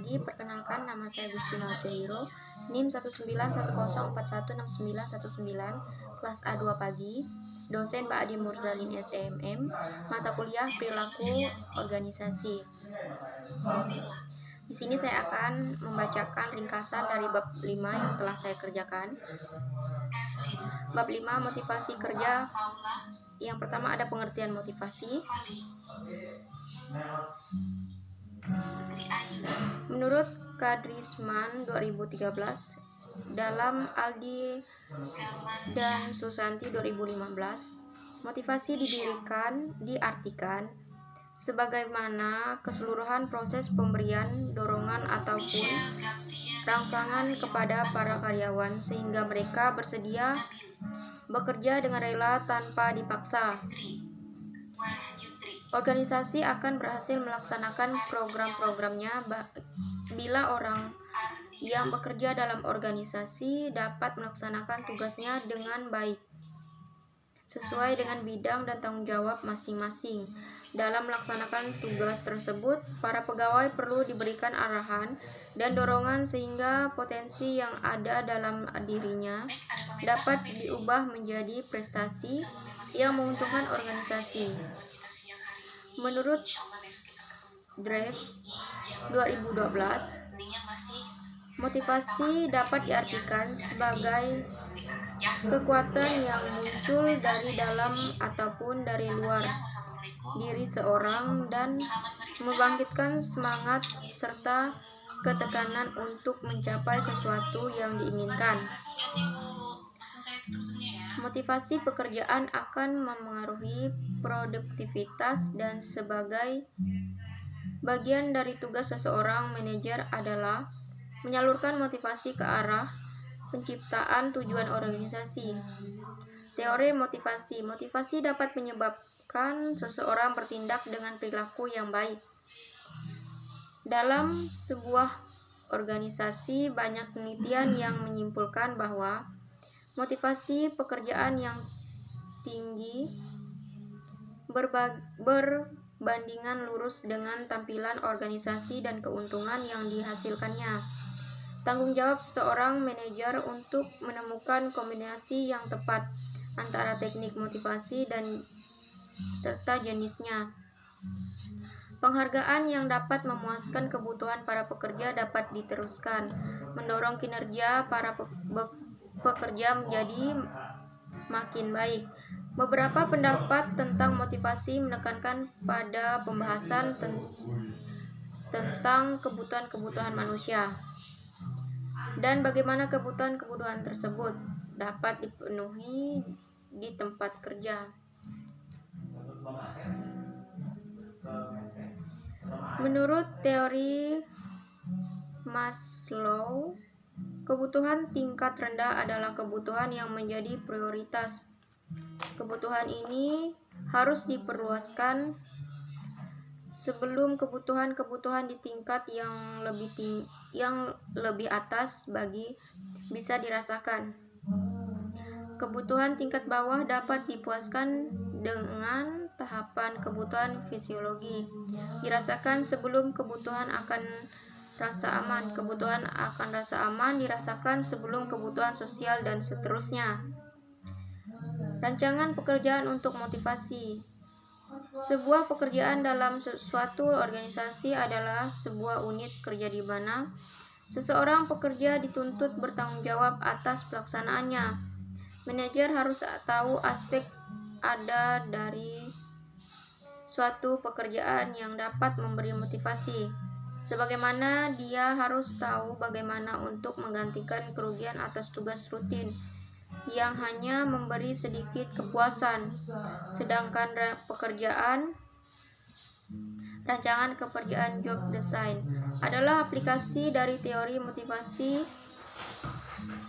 pagi, perkenalkan nama saya Gustina Ojohiro, NIM 19104169191, kelas A2 pagi, dosen Pak Adi Murzalin SMM, mata kuliah perilaku organisasi. Di sini saya akan membacakan ringkasan dari bab 5 yang telah saya kerjakan. Bab 5, motivasi kerja. Yang pertama ada pengertian motivasi. Menurut Kadrisman 2013, dalam Aldi dan Susanti 2015, motivasi diartikan sebagaimana keseluruhan proses pemberian dorongan ataupun rangsangan kepada para karyawan sehingga mereka bersedia bekerja dengan rela tanpa dipaksa. Organisasi akan berhasil melaksanakan program-programnya bila orang yang bekerja dalam organisasi dapat melaksanakan tugasnya dengan baik, sesuai dengan bidang dan tanggung jawab masing-masing. Dalam melaksanakan tugas tersebut, para pegawai perlu diberikan arahan dan dorongan sehingga potensi yang ada dalam dirinya dapat diubah menjadi prestasi yang menguntungkan organisasi. Menurut Draft 2012, motivasi dapat diartikan sebagai kekuatan yang muncul dari dalam ataupun dari luar diri seorang dan membangkitkan semangat serta ketekanan untuk mencapai sesuatu yang diinginkan. Motivasi pekerjaan akan memengaruhi produktivitas dan sebagai bagian dari tugas seseorang manajer adalah menyalurkan motivasi ke arah penciptaan tujuan organisasi. Teori motivasi. Motivasi dapat menyebabkan seseorang bertindak dengan perilaku yang baik. Dalam sebuah organisasi, banyak penelitian yang menyimpulkan bahwa motivasi pekerjaan yang tinggi berbandingan lurus dengan tampilan organisasi dan keuntungan yang dihasilkannya. Tanggung jawab seseorang manajer untuk menemukan kombinasi yang tepat antara teknik motivasi dan serta jenisnya. Penghargaan yang dapat memuaskan kebutuhan para pekerja dapat diteruskan, mendorong kinerja para pekerja menjadi makin baik. Beberapa pendapat tentang motivasi menekankan pada pembahasan tentang kebutuhan-kebutuhan manusia dan bagaimana kebutuhan-kebutuhan tersebut dapat dipenuhi di tempat kerja. Menurut teori Maslow, kebutuhan tingkat rendah adalah kebutuhan yang menjadi prioritas. Kebutuhan ini harus diperluaskan sebelum kebutuhan-kebutuhan di tingkat yang lebih atas bisa dirasakan. Kebutuhan tingkat bawah dapat dipuaskan dengan tahapan kebutuhan fisiologi dirasakan sebelum kebutuhan akan rasa aman. Kebutuhan akan rasa aman dirasakan sebelum kebutuhan sosial dan seterusnya. Rancangan pekerjaan untuk motivasi. Sebuah pekerjaan dalam suatu organisasi adalah sebuah unit kerja di mana seseorang pekerja dituntut bertanggung jawab atas pelaksanaannya. Manajer harus tahu aspek ada dari suatu pekerjaan yang dapat memberi motivasi. Sebagaimana dia harus tahu bagaimana untuk menggantikan kerugian atas tugas rutin yang hanya memberi sedikit kepuasan. Sedangkan rancangan pekerjaan job design adalah aplikasi dari teori motivasi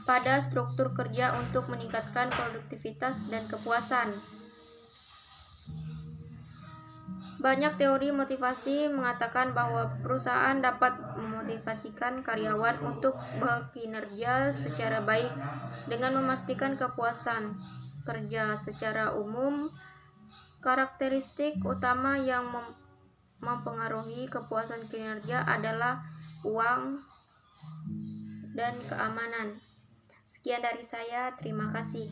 pada struktur kerja untuk meningkatkan produktivitas dan kepuasan. Banyak teori motivasi mengatakan bahwa perusahaan dapat memotivasikan karyawan untuk bekinerja secara baik dengan memastikan kepuasan kerja. Secara umum, karakteristik utama yang mempengaruhi kepuasan kinerja adalah uang, dan keamanan. Sekian dari saya, terima kasih.